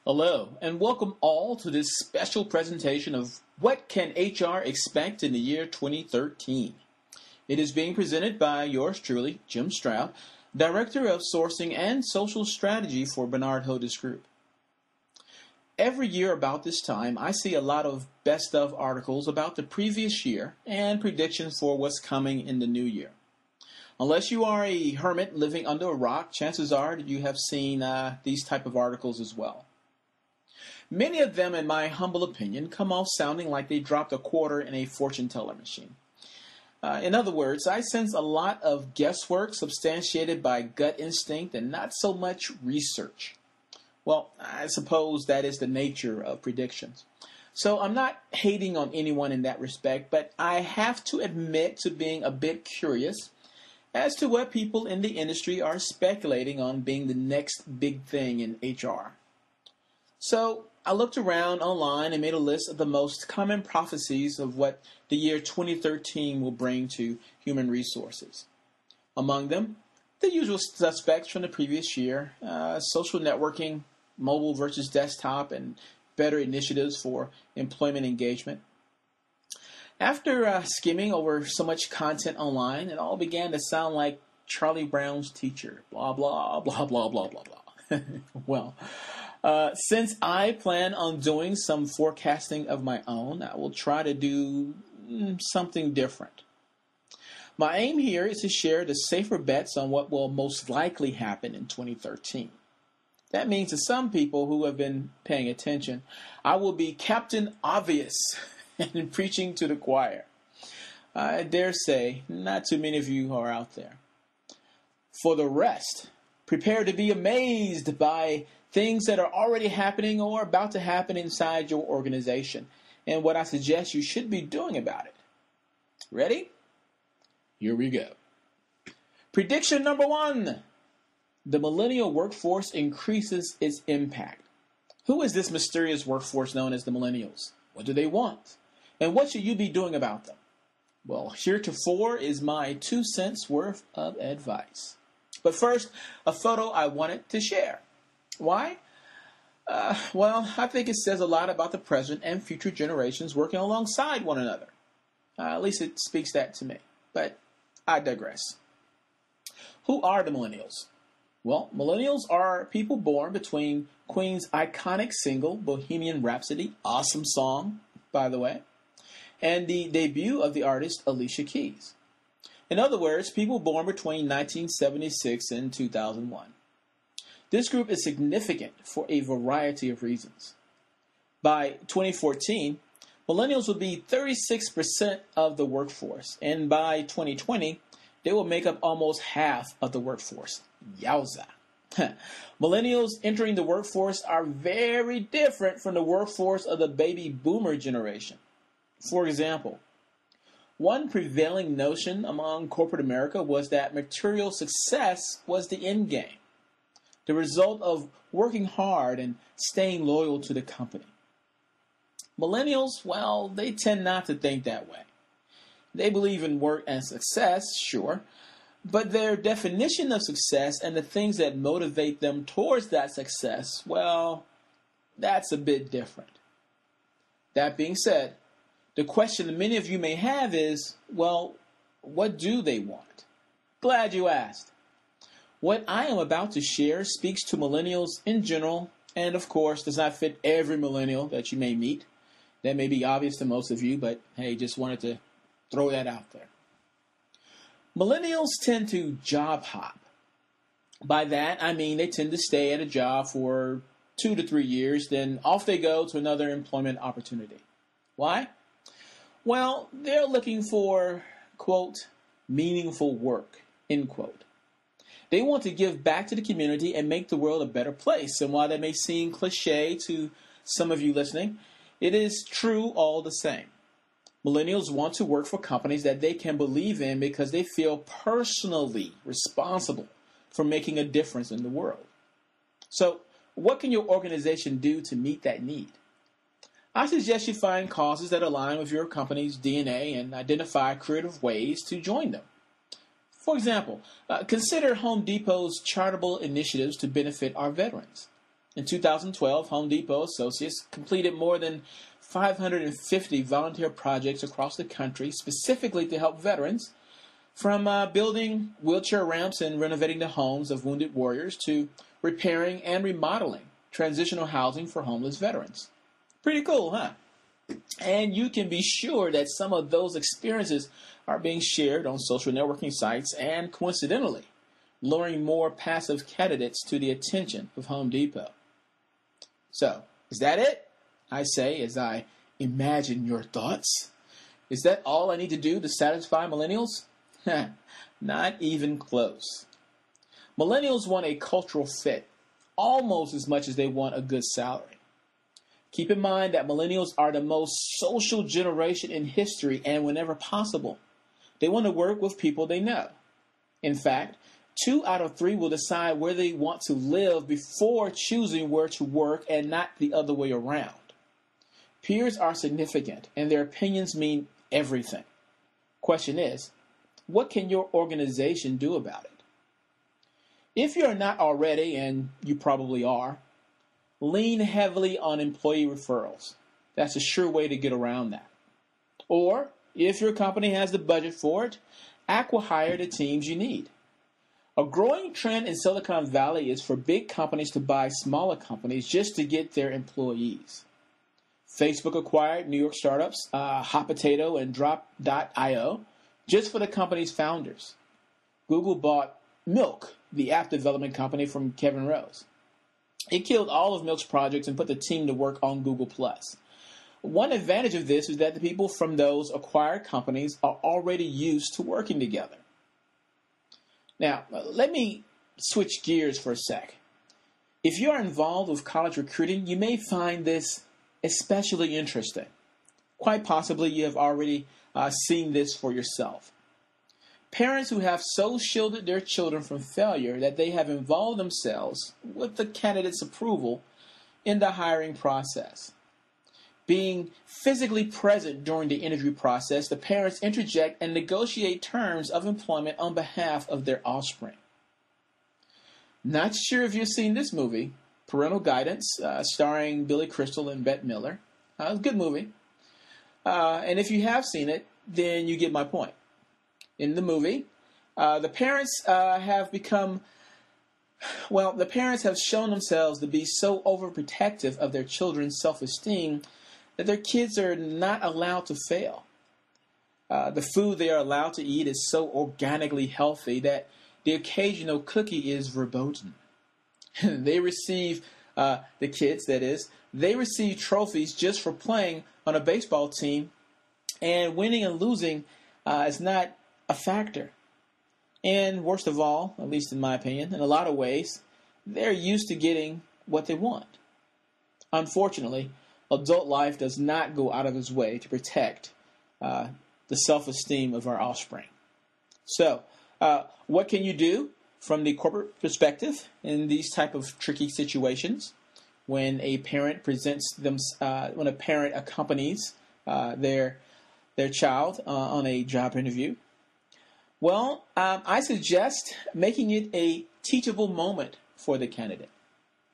Hello, and welcome all to this special presentation of What Can HR Expect in the Year 2013? It is being presented by yours truly, Jim Stroud, Director of Sourcing and Social Strategy for Bernard Hodis Group. Every year about this time, I see a lot of best of articles about the previous year and predictions for what's coming in the new year. Unless you are a hermit living under a rock, chances are that you have seen these type of articles as well. Many of them, in my humble opinion, come off sounding like they dropped a quarter in a fortune teller machine. In other words, I sense a lot of guesswork substantiated by gut instinct and not so much research. Well, I suppose that is the nature of predictions. So I'm not hating on anyone in that respect, but I have to admit to being a bit curious as to what people in the industry are speculating on being the next big thing in HR. So I looked around online and made a list of the most common prophecies of what the year 2013 will bring to human resources. Among them, the usual suspects from the previous year, social networking, mobile versus desktop, and better initiatives for employment engagement. After skimming over so much content online, it all began to sound like Charlie Brown's teacher, blah, blah, blah, blah, blah, blah, blah. Well, since I plan on doing some forecasting of my own, I will try to do something different. My aim here is to share the safer bets on what will most likely happen in 2013. That means to some people who have been paying attention, I will be Captain Obvious and preaching to the choir. I dare say not too many of you are out there. For the rest, prepare to be amazed by things that are already happening or about to happen inside your organization, and what I suggest you should be doing about it. Ready? Here we go. Prediction number 1. The millennial workforce increases its impact. Who is this mysterious workforce known as the millennials? What do they want? And what should you be doing about them? Well, heretofore is my 2 cents worth of advice. But first, a photo I wanted to share. Why? Well, I think it says a lot about the present and future generations working alongside one another. At least it speaks that to me. But I digress. Who are the millennials? Well, millennials are people born between Queen's iconic single, Bohemian Rhapsody, awesome song, by the way, and the debut of the artist Alicia Keys. In other words, people born between 1976 and 2001. This group is significant for a variety of reasons. By 2014, millennials will be 36% of the workforce, and by 2020, they will make up almost half of the workforce. Yowza. Millennials entering the workforce are very different from the workforce of the baby boomer generation. For example, one prevailing notion among corporate America was that material success was the end game, the result of working hard and staying loyal to the company. Millennials, well, they tend not to think that way. They believe in work and success, sure, but their definition of success and the things that motivate them towards that success, well, that's a bit different. That being said, the question that many of you may have is, well, what do they want? Glad you asked. What I am about to share speaks to millennials in general, and of course does not fit every millennial that you may meet. That may be obvious to most of you, but hey, just wanted to throw that out there. Millennials tend to job hop. By that, I mean they tend to stay at a job for 2 to 3 years, then off they go to another employment opportunity. Why? Well, they're looking for, quote, meaningful work, end quote. They want to give back to the community and make the world a better place. And while that may seem cliche to some of you listening, it is true all the same. Millennials want to work for companies that they can believe in because they feel personally responsible for making a difference in the world. So, what can your organization do to meet that need? I suggest you find causes that align with your company's DNA and identify creative ways to join them. For example, consider Home Depot's charitable initiatives to benefit our veterans. In 2012, Home Depot associates completed more than 550 volunteer projects across the country specifically to help veterans, from building wheelchair ramps and renovating the homes of wounded warriors to repairing and remodeling transitional housing for homeless veterans. Pretty cool, huh? And you can be sure that some of those experiences are being shared on social networking sites and, coincidentally, luring more passive candidates to the attention of Home Depot. So, is that it? I say as I imagine your thoughts. Is that all I need to do to satisfy millennials? Not even close. Millennials want a cultural fit almost as much as they want a good salary. Keep in mind that millennials are the most social generation in history, and whenever possible, they want to work with people they know. In fact, 2 out of 3 will decide where they want to live before choosing where to work, and not the other way around. Peers are significant, and their opinions mean everything. Question is, what can your organization do about it? If you're not already, and you probably are, lean heavily on employee referrals. That's a sure way to get around that. Or, if your company has the budget for it, acqui-hire the teams you need. A growing trend in Silicon Valley is for big companies to buy smaller companies just to get their employees. Facebook acquired New York startups Hot Potato and Drop.io just for the company's founders. Google bought Milk, the app development company, from Kevin Rose. It killed all of Milk's projects and put the team to work on Google+. One advantage of this is that the people from those acquired companies are already used to working together. Now, let me switch gears for a sec. If you are involved with college recruiting, you may find this especially interesting. Quite possibly you have already seen this for yourself. Parents who have so shielded their children from failure that they have involved themselves, with the candidate's approval, in the hiring process. Being physically present during the interview process, the parents interject and negotiate terms of employment on behalf of their offspring. Not sure if you've seen this movie, Parental Guidance, starring Billy Crystal and Bette Miller. It's a good movie. And if you have seen it, then you get my point. In the movie, the parents have shown themselves to be so overprotective of their children's self-esteem that their kids are not allowed to fail. The food they are allowed to eat is so organically healthy that the occasional cookie is verboten. They receive, the kids that is, they receive trophies just for playing on a baseball team, and winning and losing is not a factor. And worst of all, at least in my opinion, in a lot of ways, they're used to getting what they want. Unfortunately, adult life does not go out of its way to protect the self-esteem of our offspring. So, what can you do from the corporate perspective in these type of tricky situations when a parent accompanies their child on a job interview? Well, I suggest making it a teachable moment for the candidate.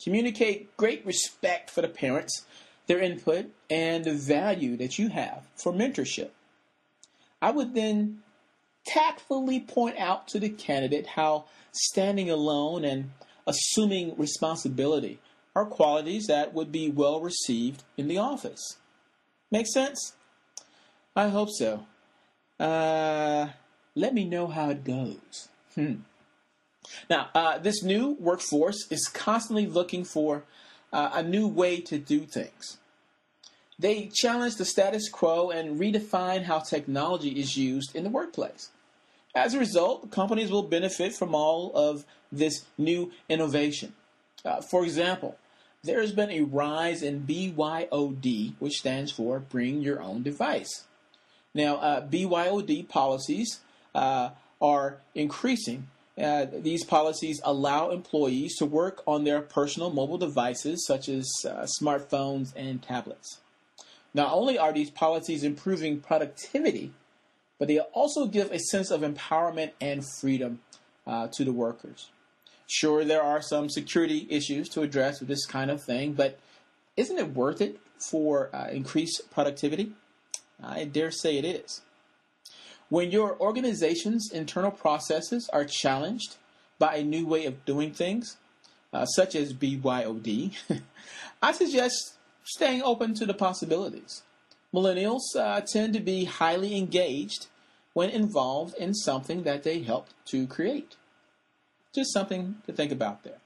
Communicate great respect for the parents, their input, and the value that you have for mentorship. I would then tactfully point out to the candidate how standing alone and assuming responsibility are qualities that would be well received in the office. Make sense? I hope so. Let me know how it goes. Now, this new workforce is constantly looking for a new way to do things. They challenge the status quo and redefine how technology is used in the workplace. As a result, companies will benefit from all of this new innovation. For example, there has been a rise in BYOD, which stands for Bring Your Own Device. Now, BYOD policies are increasing. These policies allow employees to work on their personal mobile devices, such as smartphones and tablets. Not only are these policies improving productivity, but they also give a sense of empowerment and freedom to the workers. Sure, there are some security issues to address with this kind of thing, but isn't it worth it for increased productivity? I dare say it is. When your organization's internal processes are challenged by a new way of doing things, such as BYOD, I suggest staying open to the possibilities. Millennials tend to be highly engaged when involved in something that they helped to create. Just something to think about there.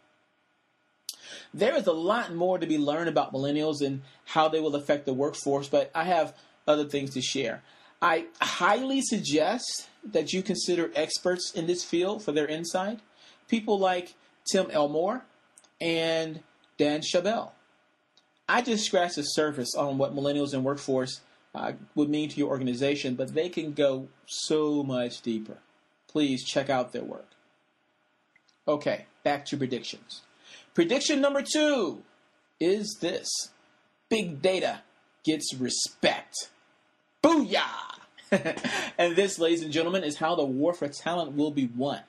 There is a lot more to be learned about millennials and how they will affect the workforce, but I have other things to share. I highly suggest that you consider experts in this field for their insight. People like Tim Elmore and Dan Chabelle. I just scratched the surface on what millennials in workforce would mean to your organization, but they can go so much deeper. Please check out their work. Okay, back to predictions. Prediction number 2 is this. Big data gets respect. Booyah! And this, ladies and gentlemen, is how the war for talent will be won.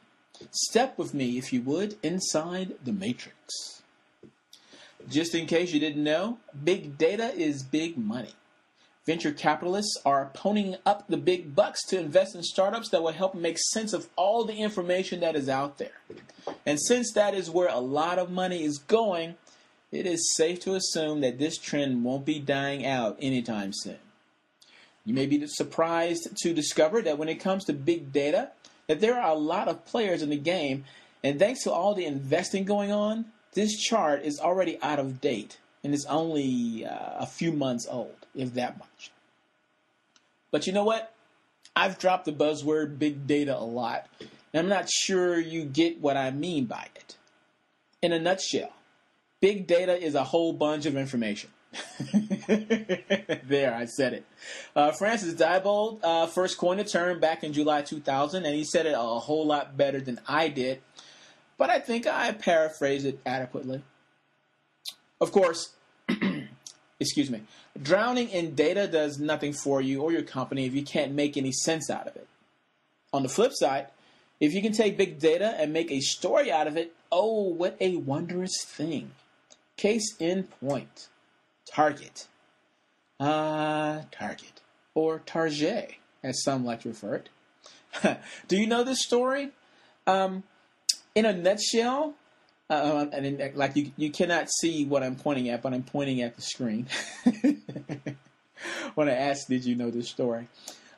Step with me, if you would, inside the matrix. Just in case you didn't know, big data is big money. Venture capitalists are ponying up the big bucks to invest in startups that will help make sense of all the information that is out there. And since that is where a lot of money is going, it is safe to assume that this trend won't be dying out anytime soon. You may be surprised to discover that when it comes to big data, that there are a lot of players in the game, and thanks to all the investing going on, this chart is already out of date and is only a few months old, if that much. But you know what? I've dropped the buzzword big data a lot, and I'm not sure you get what I mean by it. In a nutshell, big data is a whole bunch of information. There, I said it. Francis Diebold first coined the term back in July 2000, and he said it a whole lot better than I did, but I think I paraphrased it adequately. Of course, excuse me, drowning in data does nothing for you or your company if you can't make any sense out of it. On the flip side, if you can take big data and make a story out of it, oh, what a wondrous thing. Case in point. Target. Target. Or Target, as some like to refer it. Do you know this story? In a nutshell, like you cannot see what I'm pointing at, but I'm pointing at the screen. When I asked, did you know this story?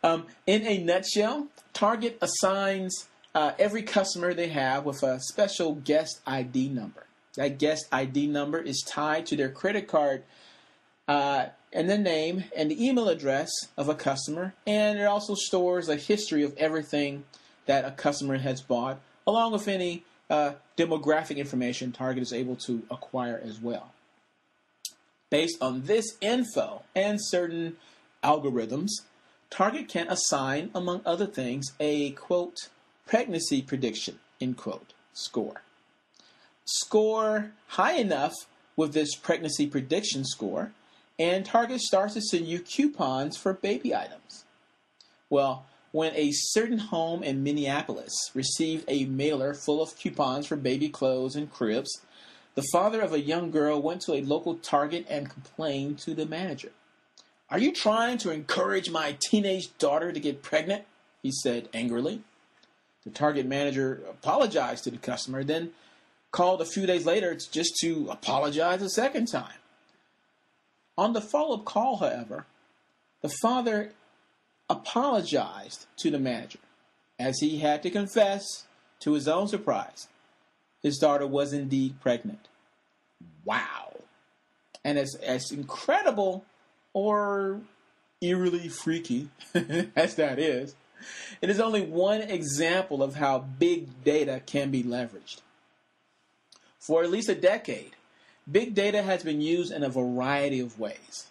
In a nutshell, Target assigns every customer they have with a special guest ID number. That guest ID number is tied to their credit card and the name and the email address of a customer, and it also stores a history of everything that a customer has bought, along with any demographic information Target is able to acquire as well. Based on this info and certain algorithms, Target can assign, among other things, a, quote, pregnancy prediction, end quote, score. Score high enough with this pregnancy prediction score, and Target starts to send you coupons for baby items. Well, when a certain home in Minneapolis received a mailer full of coupons for baby clothes and cribs, the father of a young girl went to a local Target and complained to the manager. "Are you trying to encourage my teenage daughter to get pregnant?" he said angrily. The Target manager apologized to the customer, then called a few days later just to apologize a second time. On the follow-up call, however, the father apologized to the manager, as he had to confess, to his own surprise, his daughter was indeed pregnant. Wow. And as incredible or eerily freaky as that is, it is only one example of how big data can be leveraged. For at least a decade, big data has been used in a variety of ways.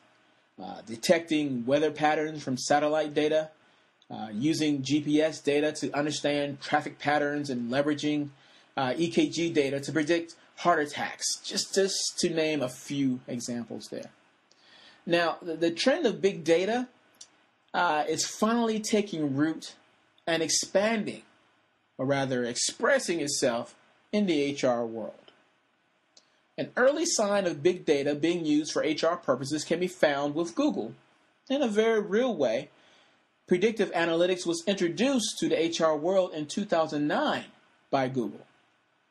Detecting weather patterns from satellite data, using GPS data to understand traffic patterns, and leveraging EKG data to predict heart attacks, just to name a few examples there. Now, the trend of big data is finally taking root and expanding, or rather expressing itself in the HR world. An early sign of big data being used for HR purposes can be found with Google. In a very real way, predictive analytics was introduced to the HR world in 2009 by Google,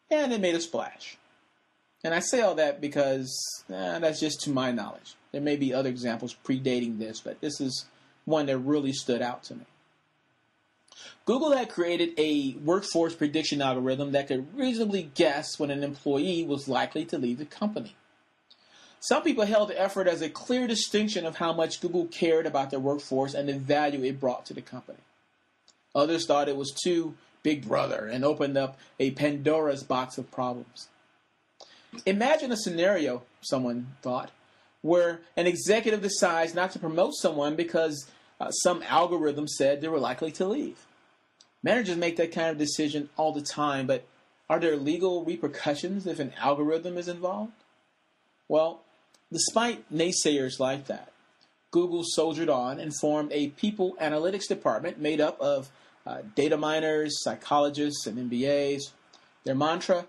and it made a splash. And I say all that because that's just to my knowledge. There may be other examples predating this, but this is one that really stood out to me. Google had created a workforce prediction algorithm that could reasonably guess when an employee was likely to leave the company. Some people held the effort as a clear distinction of how much Google cared about their workforce and the value it brought to the company. Others thought it was too big brother and opened up a Pandora's box of problems. Imagine a scenario, someone thought, where an executive decides not to promote someone because some algorithm said they were likely to leave. Managers make that kind of decision all the time, but are there legal repercussions if an algorithm is involved? Well, despite naysayers like that, Google soldiered on and formed a people analytics department made up of data miners, psychologists, and MBAs. Their mantra,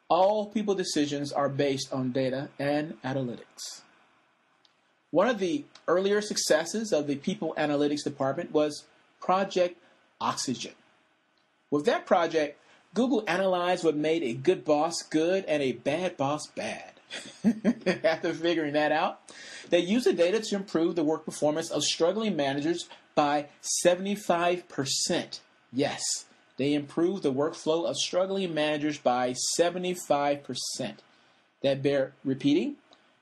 all people decisions are based on data and analytics. One of the earlier successes of the people analytics department was Project Oxygen. With that project, Google analyzed what made a good boss good and a bad boss bad. After figuring that out, they used the data to improve the work performance of struggling managers by 75%. Yes, they improved the workflow of struggling managers by 75%. That bear repeating,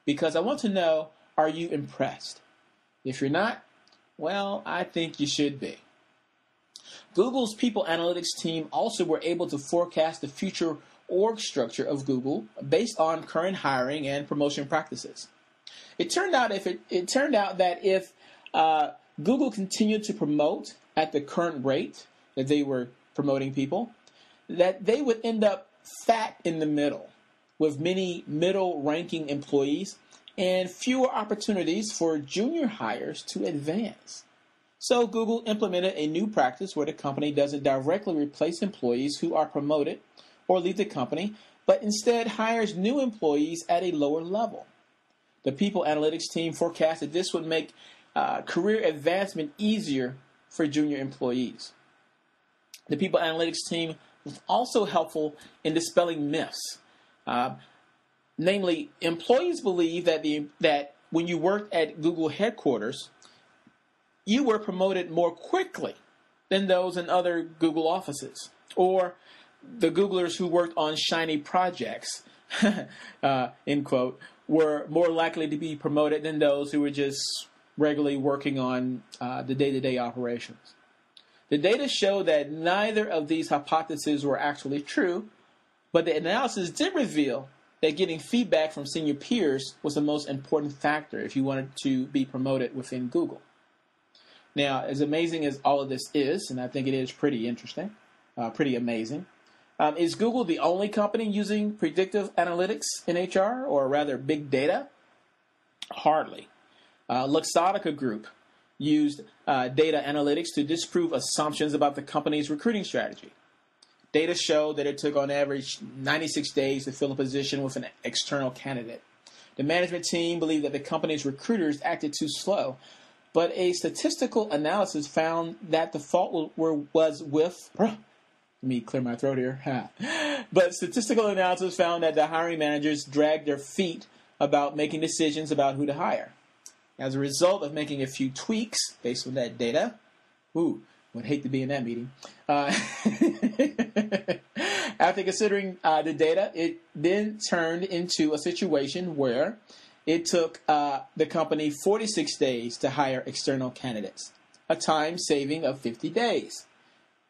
because I want to know, are you impressed? If you're not, well, I think you should be. Google's people analytics team also were able to forecast the future org structure of Google based on current hiring and promotion practices. It turned out that if Google continued to promote at the current rate that they were promoting people, that they would end up fat in the middle, with many middle-ranking employees and fewer opportunities for junior hires to advance. So Google implemented a new practice where the company doesn't directly replace employees who are promoted or leave the company, but instead hires new employees at a lower level. The people analytics team forecasted this would make career advancement easier for junior employees. The people analytics team was also helpful in dispelling myths. Namely, employees believe that when you worked at Google headquarters, you were promoted more quickly than those in other Google offices, or the Googlers who worked on shiny projects, end quote, were more likely to be promoted than those who were just regularly working on the day-to-day operations. The data showed that neither of these hypotheses were actually true, but the analysis did reveal that getting feedback from senior peers was the most important factor if you wanted to be promoted within Google. Now, as amazing as all of this is, and I think it is pretty interesting, pretty amazing, is Google the only company using predictive analytics in HR, or rather big data? Hardly. Luxottica Group used data analytics to disprove assumptions about the company's recruiting strategy. Data showed that it took on average 96 days to fill a position with an external candidate. The management team believed that the company's recruiters acted too slow, but a statistical analysis found that the fault was with... Let me clear my throat here. But statistical analysis found that the hiring managers dragged their feet about making decisions about who to hire. As a result of making a few tweaks based on that data, would hate to be in that meeting. After considering the data, it then turned into a situation where it took the company 46 days to hire external candidates, a time saving of 50 days.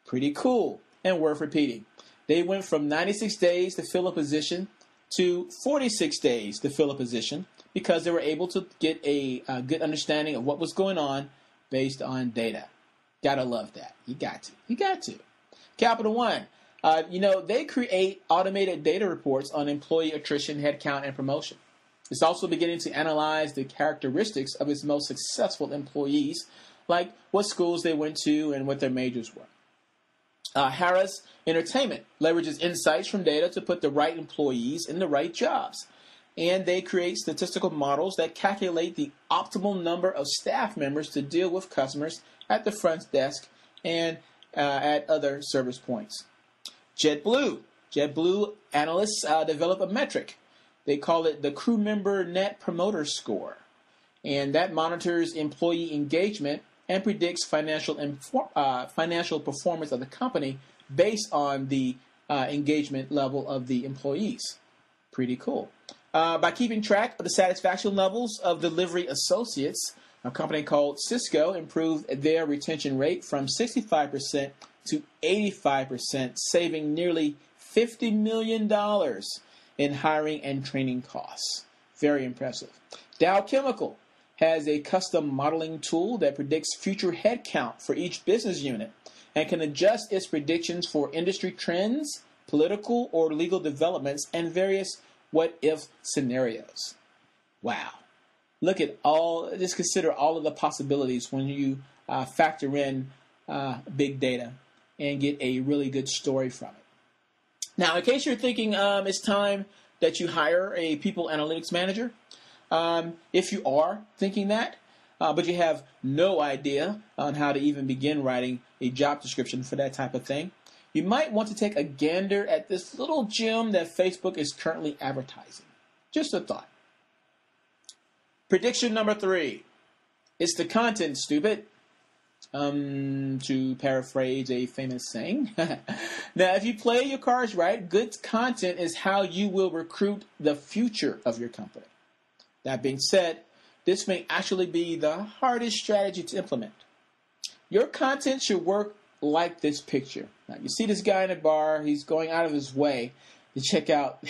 Pretty cool and worth repeating. They went from 96 days to fill a position to 46 days to fill a position because they were able to get a good understanding of what was going on based on data. Gotta love that. You got to. Capital One. They create automated data reports on employee attrition, headcount, and promotion. It's also beginning to analyze the characteristics of its most successful employees, like what schools they went to and what their majors were. Harrah's Entertainment leverages insights from data to put the right employees in the right jobs. And they create statistical models that calculate the optimal number of staff members to deal with customers at the front desk and at other service points. JetBlue analysts develop a metric. They call it the Crew Member Net Promoter Score. And that monitors employee engagement and predicts financial performance of the company based on the engagement level of the employees. Pretty cool. By keeping track of the satisfaction levels of delivery associates, a company called Cisco improved their retention rate from 65% to 85%, saving nearly $50 million in hiring and training costs. Very impressive. Dow Chemical has a custom modeling tool that predicts future headcount for each business unit and can adjust its predictions for industry trends, political or legal developments, and various what-if scenarios. Wow. Look at just consider all of the possibilities when you factor in big data and get a really good story from it. Now, in case you're thinking it's time that you hire a people analytics manager, if you are thinking that, but you have no idea on how to even begin writing a job description for that type of thing, you might want to take a gander at this little gem that Facebook is currently advertising. Just a thought. Prediction number 3. It's the content, stupid. To paraphrase a famous saying. Now, if you play your cards right, good content is how you will recruit the future of your company. That being said, this may actually be the hardest strategy to implement. Your content should work like this picture. Now, you see this guy in a bar. He's going out of his way to check out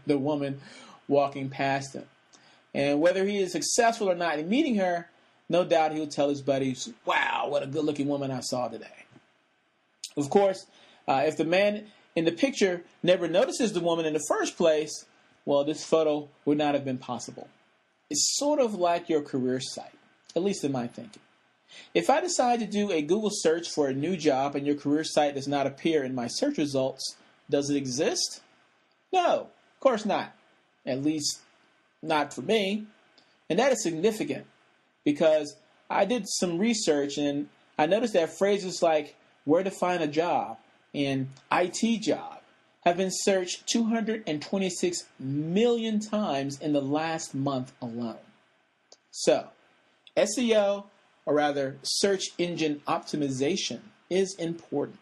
the woman walking past him. And whether he is successful or not in meeting her, no doubt he'll tell his buddies, wow, what a good-looking woman I saw today. Of course, if the man in the picture never notices the woman in the first place, well, this photo would not have been possible. It's sort of like your career site, at least in my thinking. If I decide to do a Google search for a new job and your career site does not appear in my search results, does it exist? No, of course not. At least not for me. And that is significant because I did some research and I noticed that phrases like where to find a job and IT job have been searched 226 million times in the last month alone. So, SEO, or rather search engine optimization, is important.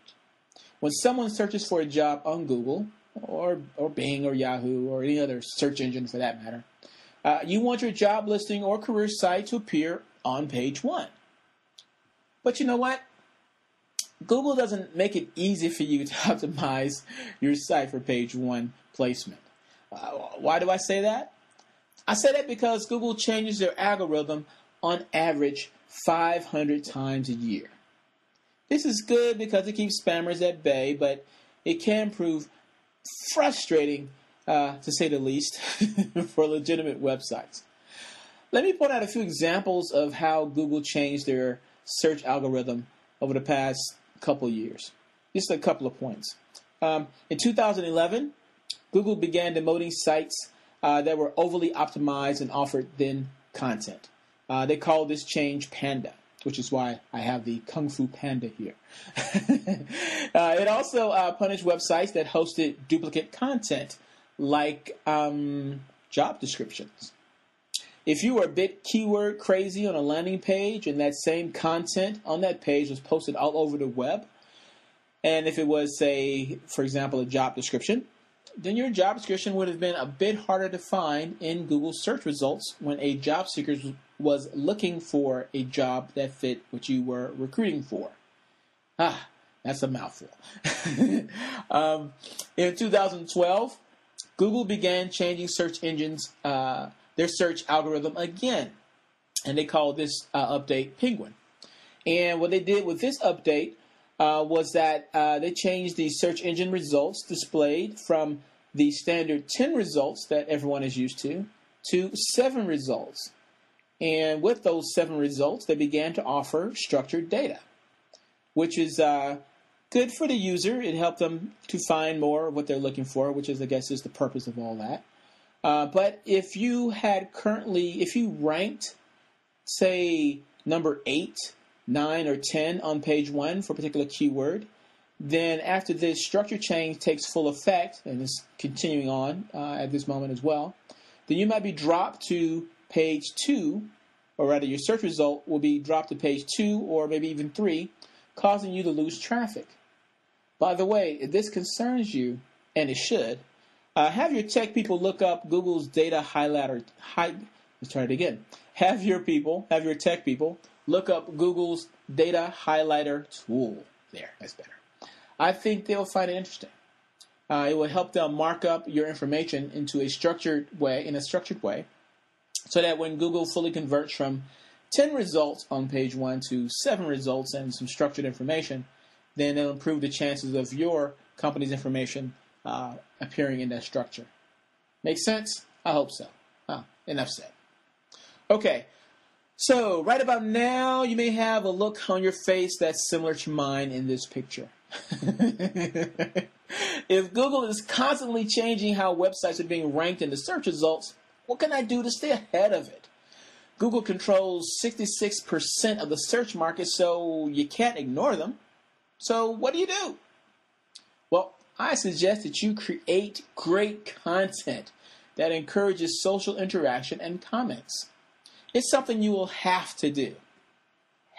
When someone searches for a job on Google, or Bing, or Yahoo, or any other search engine for that matter, you want your job listing or career site to appear on page 1. But you know what? Google doesn't make it easy for you to optimize your site for page 1 placement. Why do I say that? I say that because Google changes their algorithm on average 500 times a year. This is good because it keeps spammers at bay, but it can prove frustrating, to say the least, for legitimate websites. Let me point out a few examples of how Google changed their search algorithm over the past couple years. Just a couple of points. In 2011, Google began demoting sites that were overly optimized and offered thin content. They called this change Panda, which is why I have the Kung Fu Panda here. It also punished websites that hosted duplicate content, like job descriptions. If you were a bit keyword crazy on a landing page and that same content on that page was posted all over the web, and if it was, say, for example, a job description, then your job description would have been a bit harder to find in Google search results when a job seeker was looking for a job that fit what you were recruiting for. That's a mouthful. In 2012, Google began changing search engines, their search algorithm again, and they called this update Penguin. And what they did with this update was that they changed the search engine results displayed from the standard 10 results that everyone is used to 7 results. And with those 7 results, they began to offer structured data, which is good for the user. It helped them to find more of what they're looking for, which is, I guess, is the purpose of all that. But if you ranked, say, number 8, 9, or 10 on page 1 for a particular keyword, then after this structure change takes full effect, and is continuing on at this moment as well, then you might be dropped to page 2, or rather your search result will be dropped to page 2 or maybe even 3, causing you to lose traffic. By the way, if this concerns you, and it should, have your tech people look up Google's data highlighter. Let's try it again. Have your tech people look up Google's data highlighter tool. There, that's better. I think they'll find it interesting. It will help them mark up your information in a structured way, so that when Google fully converts from 10 results on page 1 to 7 results and some structured information, then it'll improve the chances of your company's information appearing in that structure. Make sense? I hope so. Enough said. Okay, so right about now, you may have a look on your face that's similar to mine in this picture. If Google is constantly changing how websites are being ranked in the search results, what can I do to stay ahead of it? Google controls 66% of the search market, so you can't ignore them. So what do? Well, I suggest that you create great content that encourages social interaction and comments. It's something you will have to do.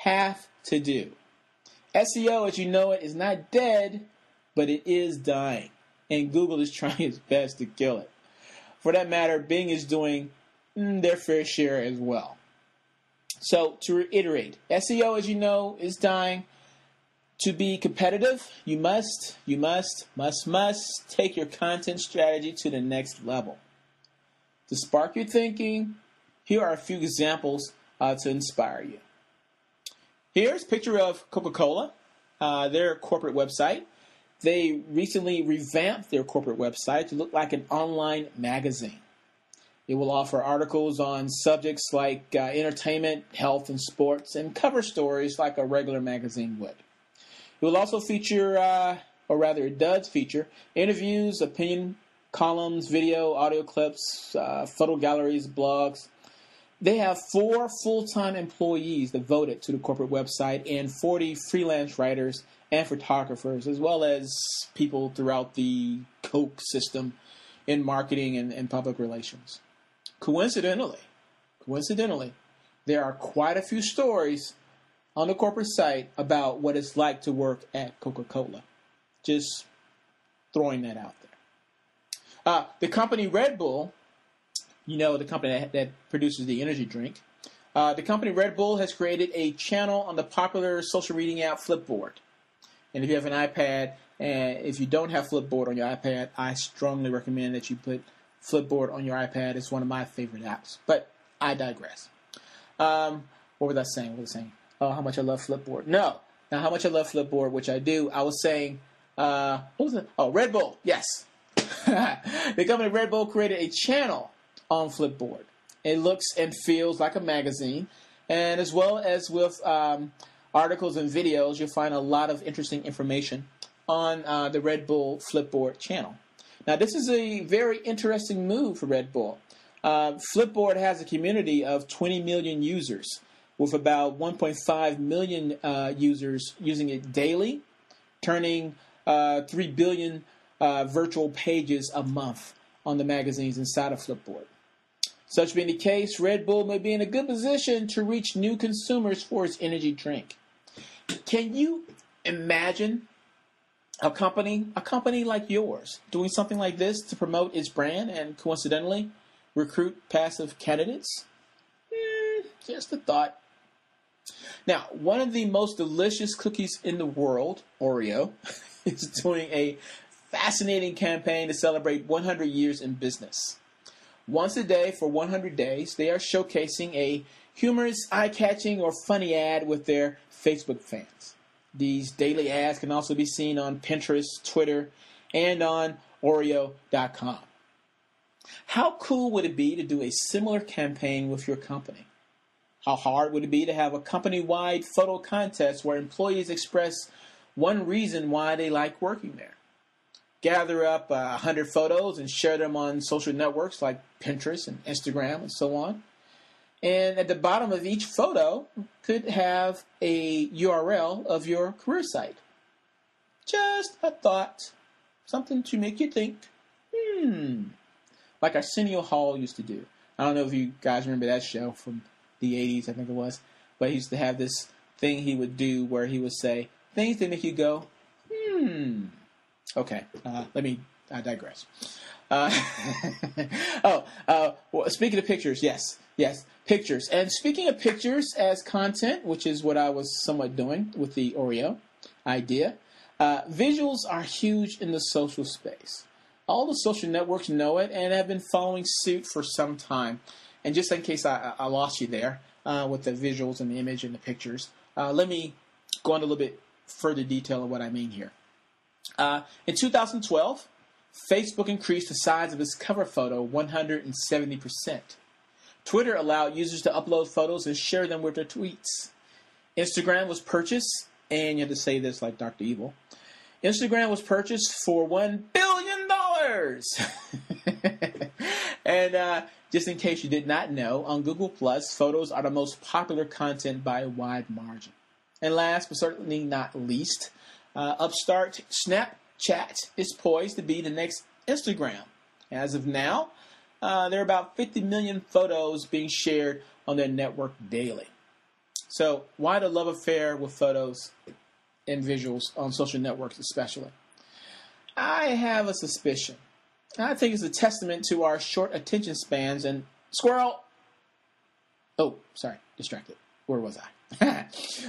SEO, as you know it, is not dead, but it is dying, and Google is trying its best to kill it. For that matter, Bing is doing their fair share as well. So, to reiterate, SEO, as you know, is dying. To be competitive, you must take your content strategy to the next level. To spark your thinking, here are a few examples to inspire you. Here's a picture of Coca-Cola, their corporate website. They recently revamped their corporate website to look like an online magazine. It will offer articles on subjects like entertainment, health, and sports, and cover stories like a regular magazine would. It will also feature, or rather it does feature, interviews, opinion columns, video, audio clips, photo galleries, blogs. They have 4 full-time employees devoted to the corporate website and 40 freelance writers and photographers, as well as people throughout the Coke system in marketing and public relations. Coincidentally, there are quite a few stories on the corporate site about what it's like to work at Coca-Cola. Just throwing that out there. The company Red Bull, the company that produces the energy drink, the company Red Bull has created a channel on the popular social reading app Flipboard. And if you have an iPad, and if you don't have Flipboard on your iPad, I strongly recommend that you put Flipboard on your iPad. It's one of my favorite apps. But I digress. What was I saying? Oh, how much I love Flipboard. No. Now, how much I love Flipboard, which I do. I was saying, what was it? Oh, Red Bull. Yes. The company Red Bull created a channel on Flipboard. It looks and feels like a magazine. And as well as with articles and videos, you'll find a lot of interesting information on the Red Bull Flipboard channel. Now, this is a very interesting move for Red Bull. Flipboard has a community of 20 million users, with about 1.5 million users using it daily, turning 3 billion virtual pages a month on the magazines inside of Flipboard. Such being the case, Red Bull may be in a good position to reach new consumers for its energy drink. Can you imagine a company like yours doing something like this to promote its brand and coincidentally recruit passive candidates? Just a thought. Now, one of the most delicious cookies in the world, Oreo, is doing a fascinating campaign to celebrate 100 years in business. Once a day for 100 days, they are showcasing a humorous, eye-catching, or funny ad with their Facebook fans. These daily ads can also be seen on Pinterest, Twitter, and on Oreo.com. How cool would it be to do a similar campaign with your company? How hard would it be to have a company-wide photo contest where employees express one reason why they like working there. Gather up 100 photos and share them on social networks like Pinterest and Instagram and so on. And at the bottom of each photo could have a URL of your career site. Just a thought. Something to make you think, like Arsenio Hall used to do. I don't know if you guys remember that show from the 80s, I think it was. But he used to have this thing he would do where he would say things that make you go, Okay, I digress. Speaking of pictures, yes, pictures. And speaking of pictures as content, which is what I was somewhat doing with the Oreo idea, visuals are huge in the social space. All the social networks know it and have been following suit for some time. And just in case I lost you there with the visuals and the image and the pictures, let me go into a little bit further detail of what I mean here. In 2012, Facebook increased the size of its cover photo 170%. Twitter allowed users to upload photos and share them with their tweets. Instagram was purchased, and you have to say this like Dr. Evil, Instagram was purchased for $1 billion. And just in case you did not know, on Google+, photos are the most popular content by a wide margin. And last but certainly not least, upstart Snapchat is poised to be the next Instagram. As of now, there are about 50 million photos being shared on their network daily. So why the love affair with photos and visuals on social networks especially? I have a suspicion. I think it's a testament to our short attention spans and squirrel. Oh, sorry, distracted. Where was I?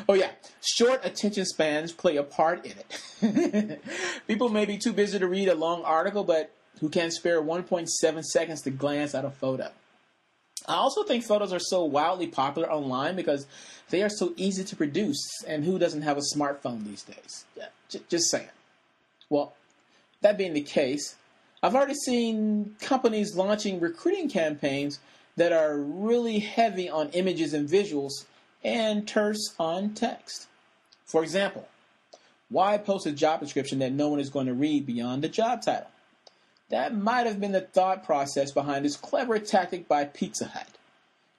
Oh yeah, short attention spans play a part in it. People may be too busy to read a long article, but who can spare 1.7 seconds to glance at a photo? I also think photos are so wildly popular online because they are so easy to produce, and who doesn't have a smartphone these days? Yeah, just saying. Well, that being the case, I've already seen companies launching recruiting campaigns that are really heavy on images and visuals and terse on text. For example, why post a job description that no one is going to read beyond the job title? That might have been the thought process behind this clever tactic by Pizza Hut.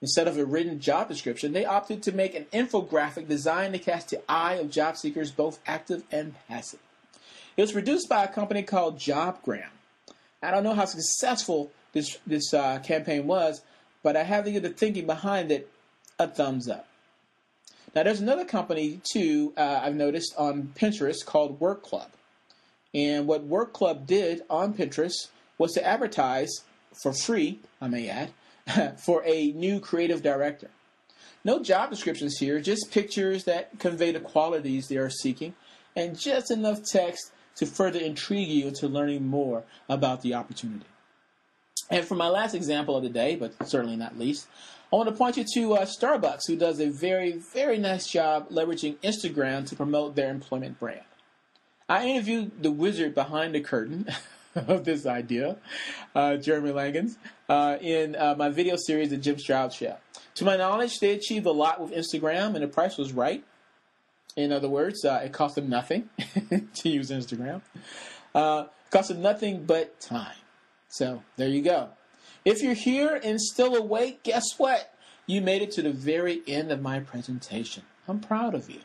Instead of a written job description, they opted to make an infographic designed to catch the eye of job seekers, both active and passive. It was produced by a company called JobGram. I don't know how successful this campaign was, but I have to give the thinking behind it a thumbs up. Now, there's another company, too, I've noticed on Pinterest called Work Club. And what Work Club did on Pinterest was to advertise, for free, I may add, for a new creative director. No job descriptions here, just pictures that convey the qualities they are seeking, and just enough text to further intrigue you into learning more about the opportunity. And for my last example of the day, but certainly not least, I want to point you to Starbucks, who does a very, very nice job leveraging Instagram to promote their employment brand. I interviewed the wizard behind the curtain of this idea, Jeremy Langens, in my video series, The Jim Stroud Show. To my knowledge, they achieved a lot with Instagram, and the price was right. In other words, it cost them nothing to use Instagram. It cost them nothing but time. So there you go. If you're here and still awake, guess what? You made it to the very end of my presentation. I'm proud of you.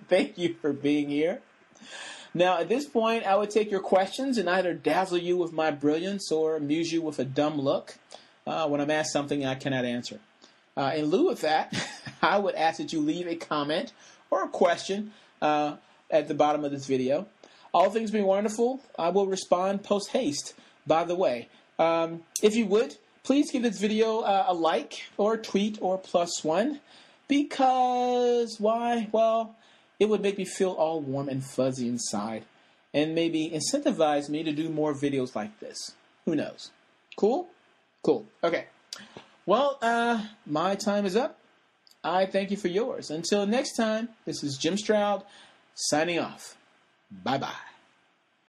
Thank you for being here. Now, at this point, I would take your questions and either dazzle you with my brilliance or amuse you with a dumb look when I'm asked something I cannot answer. In lieu of that, I would ask that you leave a comment or a question at the bottom of this video. All things being wonderful, I will respond post-haste, by the way. If you would, please give this video a like or a tweet or +1. Because, why? Well, it would make me feel all warm and fuzzy inside and maybe incentivize me to do more videos like this. Who knows? Cool? Cool. Okay. Well, my time is up. I thank you for yours. Until next time, this is Jim Stroud signing off. Bye-bye.